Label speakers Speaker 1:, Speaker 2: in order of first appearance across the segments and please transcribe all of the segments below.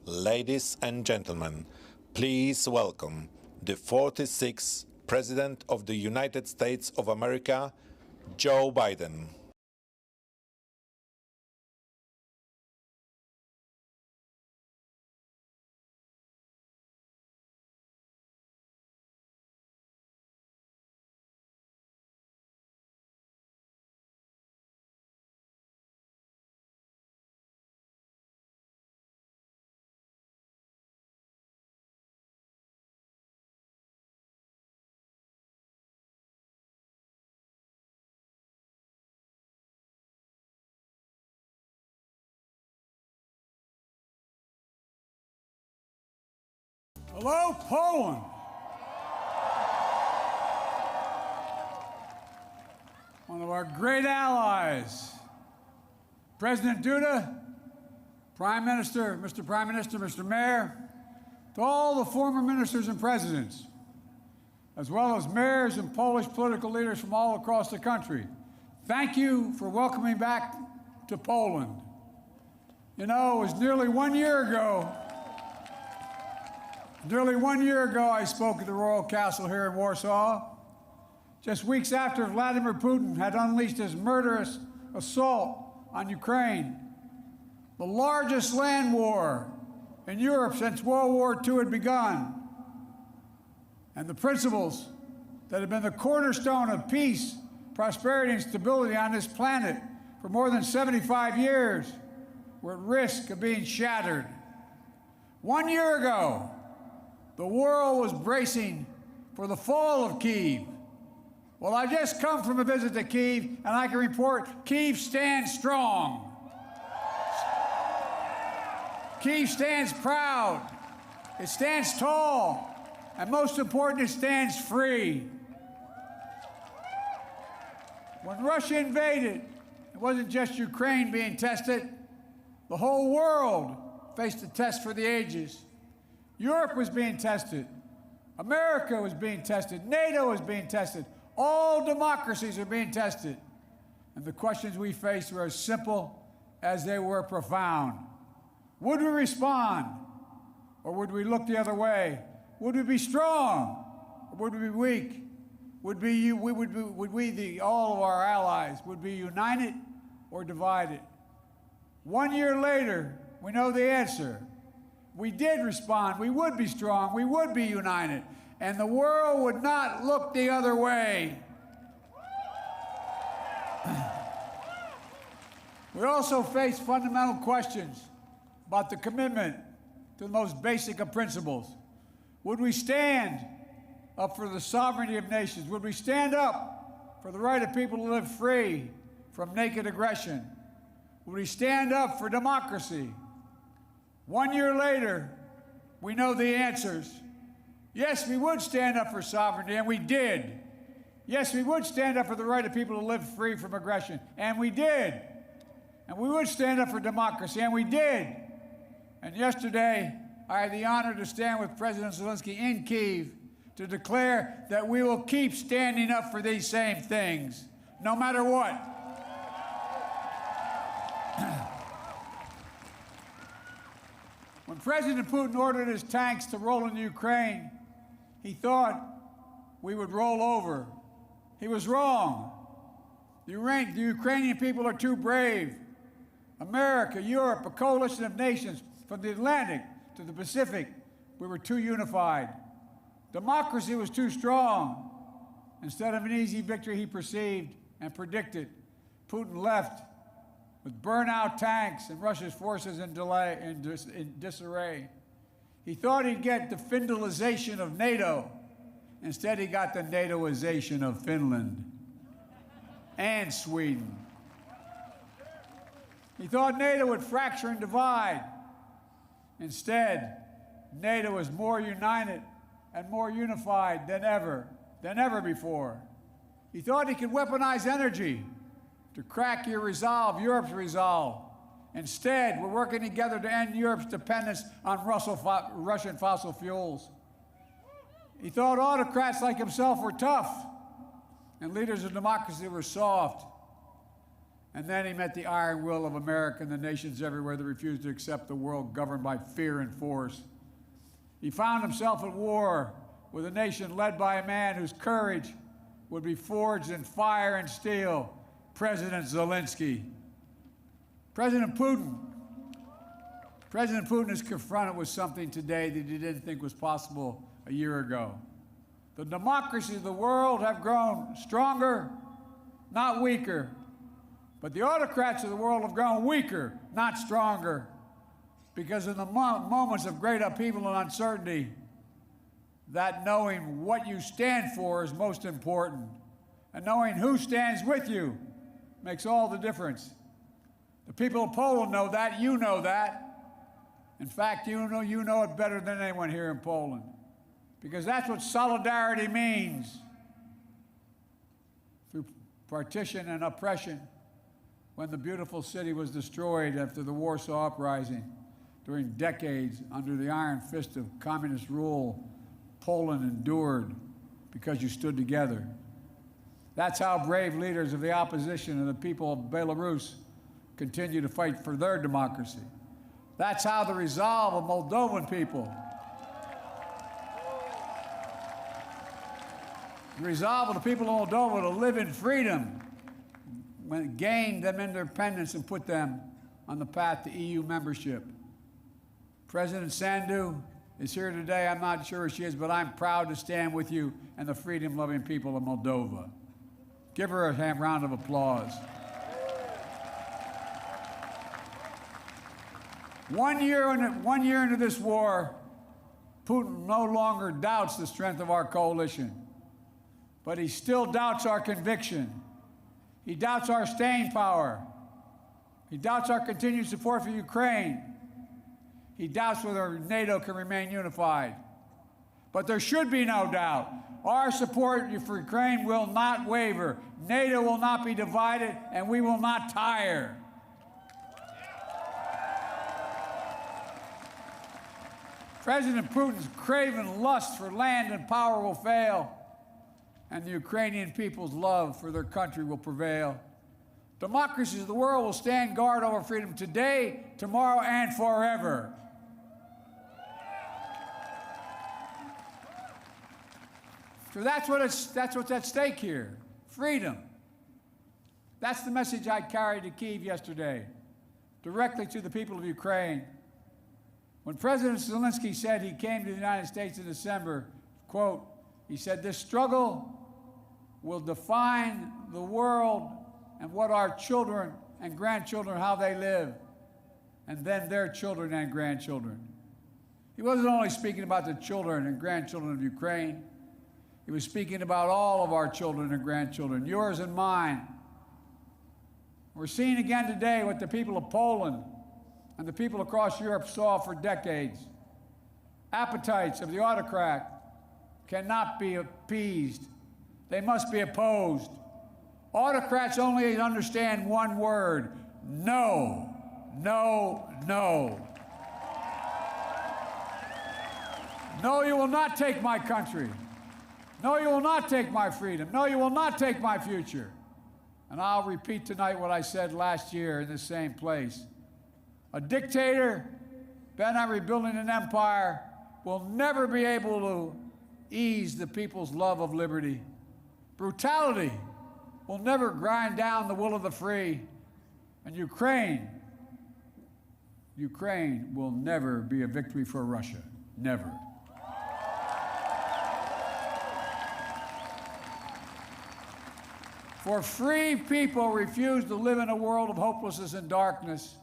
Speaker 1: Ladies and gentlemen, please welcome the 46th President of the United States of America, Joe Biden.
Speaker 2: Hello, Poland. One of our great allies. President Duda, Prime Minister, Mr. Mayor, to all the former ministers and presidents, as well as mayors and Polish political leaders from all across the country, thank you for welcoming back to Poland. You know, it was nearly 1 year ago I spoke at the Royal Castle here in Warsaw, just weeks after Vladimir Putin had unleashed his murderous assault on Ukraine, the largest land war in Europe since World War II had begun. And the principles that have been the cornerstone of peace, prosperity, and stability on this planet for more than 75 years were at risk of being shattered. 1 year ago, the world was bracing for the fall of Kyiv. Well, I just come from a visit to Kyiv, and I can report Kyiv stands strong. Kyiv stands proud. It stands tall. And most important, it stands free. When Russia invaded, it wasn't just Ukraine being tested. The whole world faced a test for the ages. Europe was being tested. America was being tested. NATO was being tested. All democracies are being tested. And the questions we faced were as simple as they were profound. Would we respond, or would we look the other way? Would we be strong, or would we be weak? All of our allies, would be united or divided? 1 year later, we know the answer. We did respond. We would be strong. We would be united. And the world would not look the other way. We also face fundamental questions about the commitment to the most basic of principles. Would we stand up for the sovereignty of nations? Would we stand up for the right of people to live free from naked aggression? Would we stand up for democracy? 1 year later, we know the answers. Yes, we would stand up for sovereignty, and we did. Yes, we would stand up for the right of people to live free from aggression, and we did. And we would stand up for democracy, and we did. And yesterday, I had the honor to stand with President Zelensky in Kyiv to declare that we will keep standing up for these same things, no matter what. When President Putin ordered his tanks to roll into Ukraine, he thought we would roll over. He was wrong. The Ukrainian people are too brave. America, Europe, a coalition of nations from the Atlantic to the Pacific, we were too unified. Democracy was too strong. Instead of an easy victory he perceived and predicted, Putin left with burnout tanks and Russia's forces in disarray. He thought he'd get the Finlandization of NATO. Instead, he got the NATOization of Finland and Sweden. He thought NATO would fracture and divide. Instead, NATO is more united and more unified than ever before. He thought he could weaponize energy to crack your resolve, Europe's resolve. Instead, we're working together to end Europe's dependence on Russian fossil fuels. He thought autocrats like himself were tough and leaders of democracy were soft. And then he met the iron will of America and the nations everywhere that refused to accept the world governed by fear and force. He found himself at war with a nation led by a man whose courage would be forged in fire and steel, President Zelensky. President Putin is confronted with something today that he didn't think was possible a year ago. The democracies of the world have grown stronger, not weaker. But the autocrats of the world have grown weaker, not stronger, because in the moments of great upheaval and uncertainty, that knowing what you stand for is most important. And knowing who stands with you makes all the difference. The people of Poland know that, you know that. In fact, you know it better than anyone here in Poland, because that's what solidarity means. Through partition and oppression, when the beautiful city was destroyed after the Warsaw Uprising, during decades under the iron fist of communist rule, Poland endured because you stood together. That's how brave leaders of the opposition and the people of Belarus continue to fight for their democracy. That's how the resolve of Moldovan people, the resolve of the people of Moldova to live in freedom, gained them independence and put them on the path to EU membership. President Sandu is here today. I'm not sure she is, but I'm proud to stand with you and the freedom-loving people of Moldova. Give her a round of applause. 1 year into this war, Putin no longer doubts the strength of our coalition, but he still doubts our conviction. He doubts our staying power. He doubts our continued support for Ukraine. He doubts whether NATO can remain unified. But there should be no doubt. Our support for Ukraine will not waver. NATO will not be divided, and we will not tire. President Putin's craven lust for land and power will fail, and the Ukrainian people's love for their country will prevail. Democracies of the world will stand guard over freedom today, tomorrow, and forever. So that's what's at stake here, freedom. That's the message I carried to Kyiv yesterday, directly to the people of Ukraine. When President Zelensky said he came to the United States in December, quote, he said, "This struggle will define the world and what our children and grandchildren, how they live, and then their children and grandchildren." He wasn't only speaking about the children and grandchildren of Ukraine. He was speaking about all of our children and grandchildren, yours and mine. We're seeing again today what the people of Poland and the people across Europe saw for decades. Appetites of the autocrat cannot be appeased. They must be opposed. Autocrats only understand one word: no, no, no. No, you will not take my country. No, you will not take my freedom. No, you will not take my future. And I'll repeat tonight what I said last year in the same place. A dictator bent on rebuilding an empire will never be able to ease the people's love of liberty. Brutality will never grind down the will of the free. And Ukraine will never be a victory for Russia. Never. For free people refuse to live in a world of hopelessness and darkness.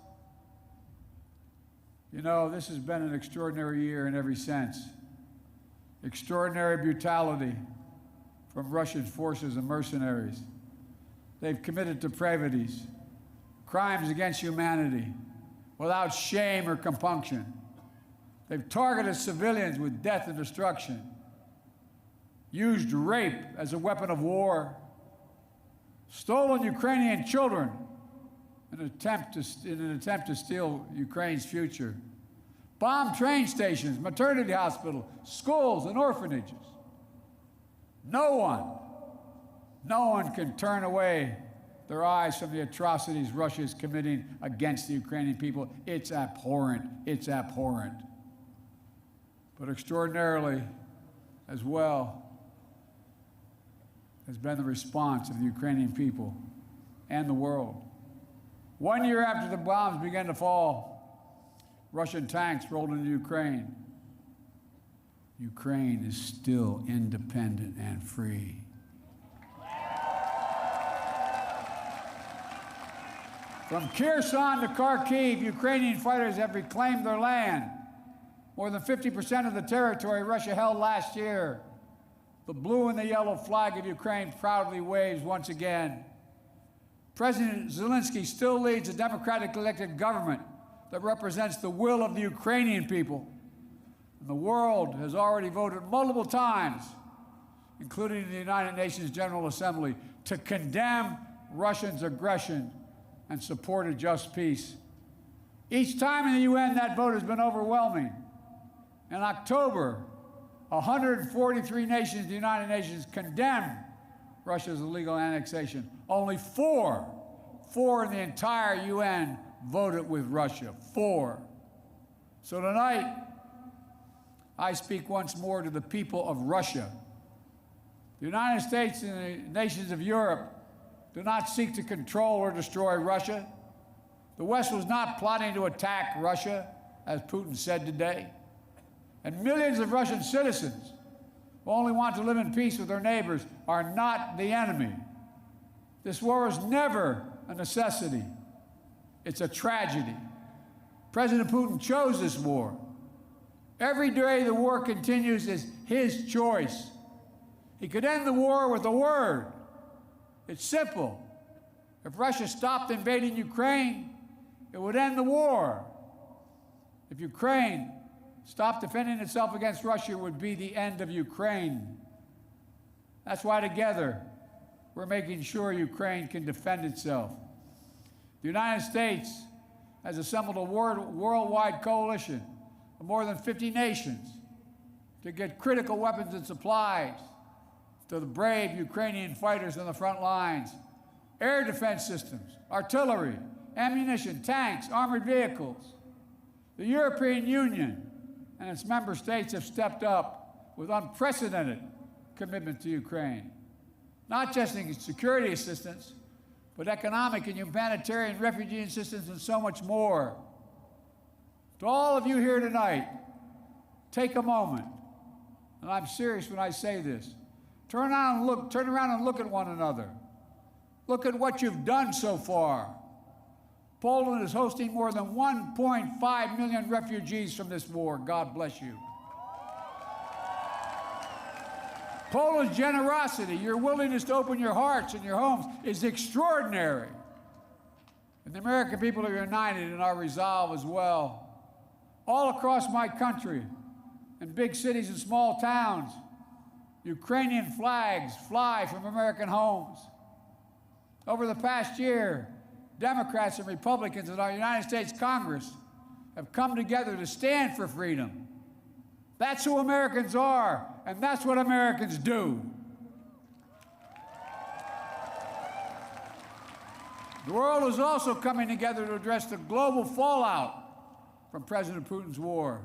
Speaker 2: You know, this has been an extraordinary year in every sense. Extraordinary brutality from Russian forces and mercenaries. They've committed depravities, crimes against humanity, without shame or compunction. They've targeted civilians with death and destruction, used rape as a weapon of war, stolen Ukrainian children in an attempt to steal Ukraine's future, bombed train stations, maternity hospitals, schools, and orphanages. No one can turn away their eyes from the atrocities Russia is committing against the Ukrainian people. It's abhorrent. It's abhorrent. But extraordinarily, as well, has been the response of the Ukrainian people and the world. 1 year after the bombs began to fall, Russian tanks rolled into Ukraine. Ukraine is still independent and free. From Kherson to Kharkiv, Ukrainian fighters have reclaimed their land. More than 50% of the territory Russia held last year. The blue and the yellow flag of Ukraine proudly waves once again. President Zelensky still leads a democratically elected government that represents the will of the Ukrainian people. And the world has already voted multiple times, including the United Nations General Assembly, to condemn Russia's aggression and support a just peace. Each time in the UN, that vote has been overwhelming. In October, 143 nations of the United Nations condemned Russia's illegal annexation. Only four in the entire UN voted with Russia. 4. So tonight, I speak once more to the people of Russia. The United States and the nations of Europe do not seek to control or destroy Russia. The West was not plotting to attack Russia, as Putin said today. And millions of Russian citizens who only want to live in peace with their neighbors are not the enemy. This war is never a necessity. It's a tragedy. President Putin chose this war. Every day the war continues is his choice. He could end the war with a word. It's simple. If Russia stopped invading Ukraine, it would end the war. If Ukraine stopped defending itself against Russia, it would be the end of Ukraine. That's why together we're making sure Ukraine can defend itself. The United States has assembled a worldwide coalition of more than 50 nations to get critical weapons and supplies to the brave Ukrainian fighters on the front lines. Air defense systems, artillery, ammunition, tanks, armored vehicles. The European Union and its member states have stepped up with unprecedented commitment to Ukraine, not just in security assistance, but economic and humanitarian refugee assistance and so much more. To all of you here tonight, take a moment, and I'm serious when I say this. Turn around and look at one another. Look at what you've done so far. Poland is hosting more than 1.5 million refugees from this war. God bless you. Poland's generosity, your willingness to open your hearts and your homes is extraordinary. And the American people are united in our resolve as well. All across my country, in big cities and small towns, Ukrainian flags fly from American homes. Over the past year, Democrats and Republicans in our United States Congress have come together to stand for freedom. That's who Americans are, and that's what Americans do. The world is also coming together to address the global fallout from President Putin's war.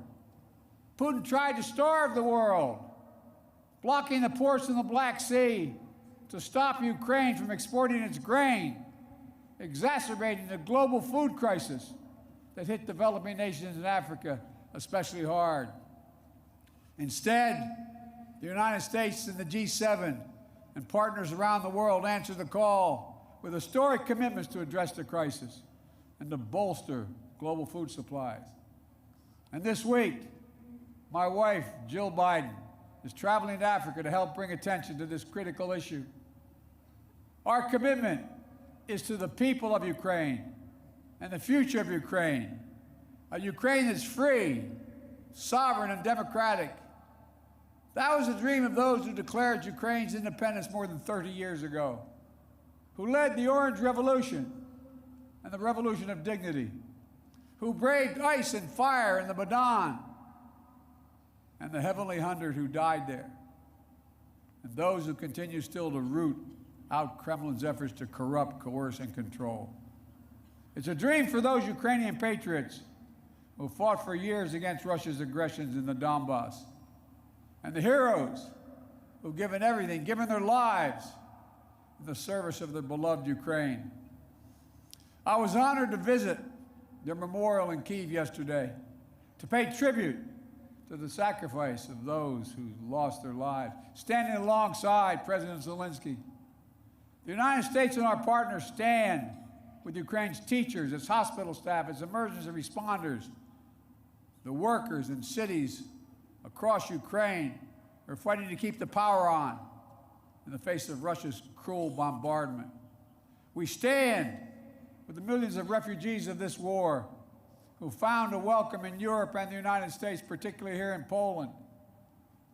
Speaker 2: Putin tried to starve the world, blocking the ports in the Black Sea to stop Ukraine from exporting its grain, exacerbating the global food crisis that hit developing nations in Africa especially hard. Instead, the United States and the G7 and partners around the world answered the call with historic commitments to address the crisis and to bolster global food supplies. And this week, my wife, Jill Biden, is traveling to Africa to help bring attention to this critical issue. Our commitment is to the people of Ukraine and the future of Ukraine, a Ukraine that's free, sovereign, and democratic. That was the dream of those who declared Ukraine's independence more than 30 years ago, who led the Orange Revolution and the Revolution of Dignity, who braved ice and fire in the Maidan, and the Heavenly 100 who died there, and those who continue still to root out Kremlin's efforts to corrupt, coerce, and control. It's a dream for those Ukrainian patriots who fought for years against Russia's aggressions in the Donbass, and the heroes who've given everything, given their lives in the service of their beloved Ukraine. I was honored to visit their memorial in Kyiv yesterday, to pay tribute to the sacrifice of those who lost their lives, standing alongside President Zelensky. The United States and our partners stand with Ukraine's teachers, its hospital staff, its emergency responders, the workers in cities across Ukraine who are fighting to keep the power on in the face of Russia's cruel bombardment. We stand with the millions of refugees of this war who found a welcome in Europe and the United States, particularly here in Poland.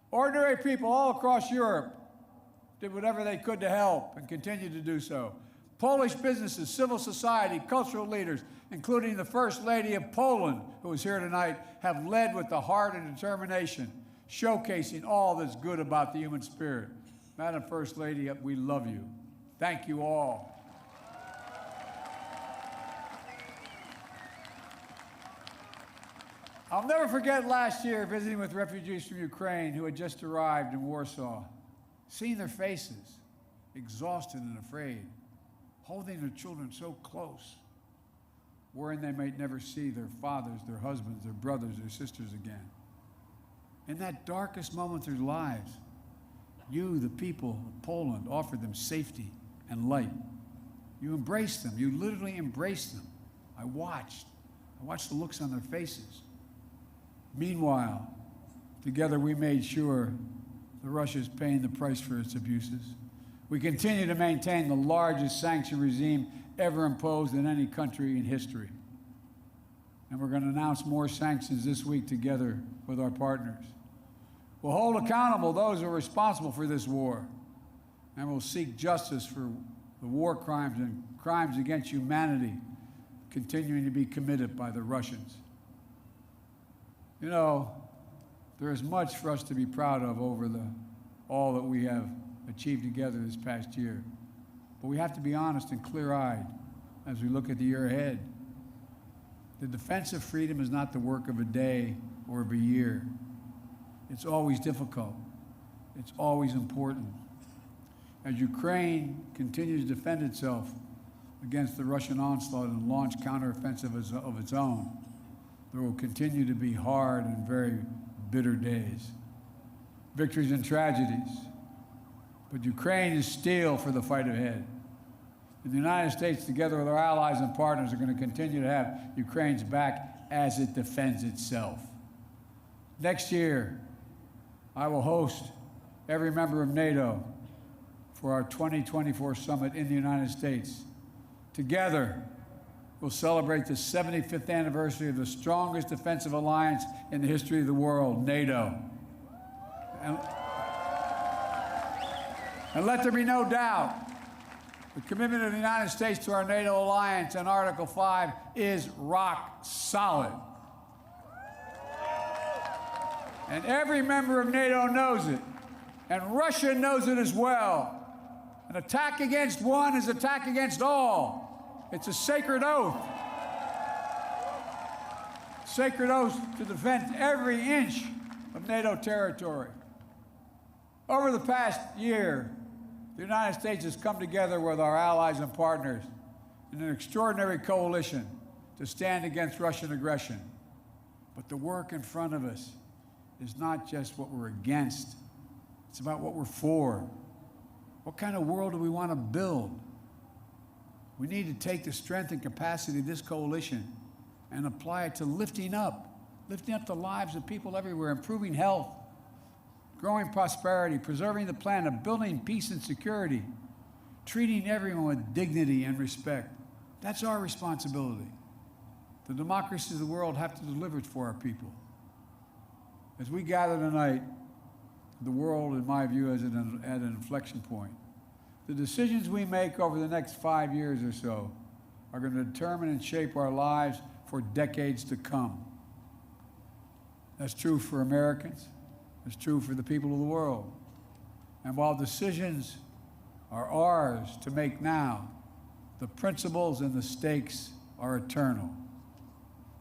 Speaker 2: Ordinary people all across Europe did whatever they could to help and continue to do so. Polish businesses, civil society, cultural leaders, including the First Lady of Poland, who is here tonight, have led with the heart and determination, showcasing all that's good about the human spirit. Madam First Lady, we love you. Thank you all. I'll never forget last year visiting with refugees from Ukraine who had just arrived in Warsaw, seeing their faces, exhausted and afraid, holding their children so close, worrying they might never see their fathers, their husbands, their brothers, their sisters again. In that darkest moment of their lives, you, the people of Poland, offered them safety and light. You embraced them. You literally embraced them. I watched the looks on their faces. Meanwhile, together we made sure that Russia is paying the price for its abuses. We continue to maintain the largest sanction regime ever imposed in any country in history. And we're going to announce more sanctions this week together with our partners. We'll hold accountable those who are responsible for this war, and we'll seek justice for the war crimes and crimes against humanity continuing to be committed by the Russians. You know, there is much for us to be proud of over all that we have achieved together this past year. But we have to be honest and clear-eyed as we look at the year ahead. The defense of freedom is not the work of a day or of a year. It's always difficult. It's always important. As Ukraine continues to defend itself against the Russian onslaught and launch counteroffensive of its own, there will continue to be hard and very bitter days, victories and tragedies. But Ukraine is steel for the fight ahead. And the United States, together with our allies and partners, are going to continue to have Ukraine's back as it defends itself. Next year, I will host every member of NATO for our 2024 summit in the United States. Together, we'll celebrate the 75th anniversary of the strongest defensive alliance in the history of the world, NATO. And let there be no doubt, the commitment of the United States to our NATO alliance and Article 5 is rock solid. And every member of NATO knows it, and Russia knows it as well. An attack against one is an attack against all. It's a sacred oath. Sacred oath to defend every inch of NATO territory. Over the past year, the United States has come together with our allies and partners in an extraordinary coalition to stand against Russian aggression. But the work in front of us is not just what we're against, it's about what we're for. What kind of world do we want to build? We need to take the strength and capacity of this coalition and apply it to lifting up the lives of people everywhere, improving health, growing prosperity, preserving the planet, building peace and security, treating everyone with dignity and respect. That's our responsibility. The democracies of the world have to deliver it for our people. As we gather tonight, the world, in my view, is at an inflection point. The decisions we make over the next 5 years or so are going to determine and shape our lives for decades to come. That's true for Americans. It's true for the people of the world. And while decisions are ours to make now. The principles and the stakes are eternal.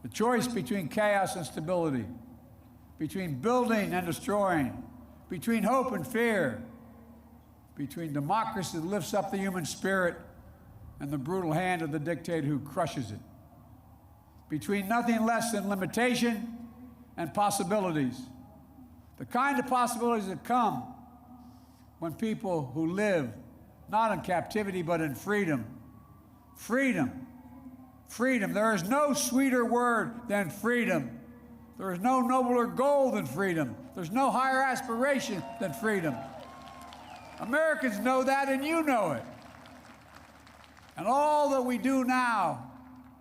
Speaker 2: The choice between chaos and stability, between building and destroying, between hope and fear, between democracy that lifts up the human spirit and the brutal hand of the dictator who crushes it, between nothing less than limitation and possibilities, the kind of possibilities that come when people who live not in captivity but in freedom. Freedom. Freedom. There is no sweeter word than freedom. There is no nobler goal than freedom. There's no higher aspiration than freedom. Americans know that, and you know it. And all that we do now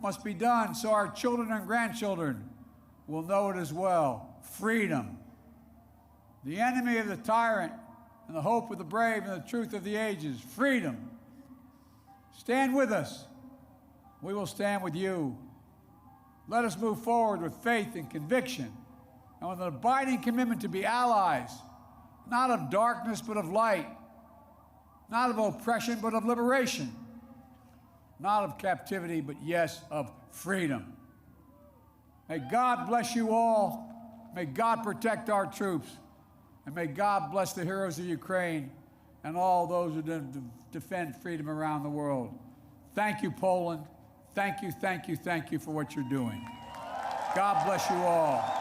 Speaker 2: must be done so our children and grandchildren will know it as well. Freedom. The enemy of the tyrant and the hope of the brave and the truth of the ages. Freedom. Stand with us. We will stand with you. Let us move forward with faith and conviction and with an abiding commitment to be allies, not of darkness but of light, not of oppression but of liberation, not of captivity but, yes, of freedom. May God bless you all. May God protect our troops. And may God bless the heroes of Ukraine and all those who defend freedom around the world. Thank you, Poland. Thank you, thank you, thank you for what you're doing. God bless you all.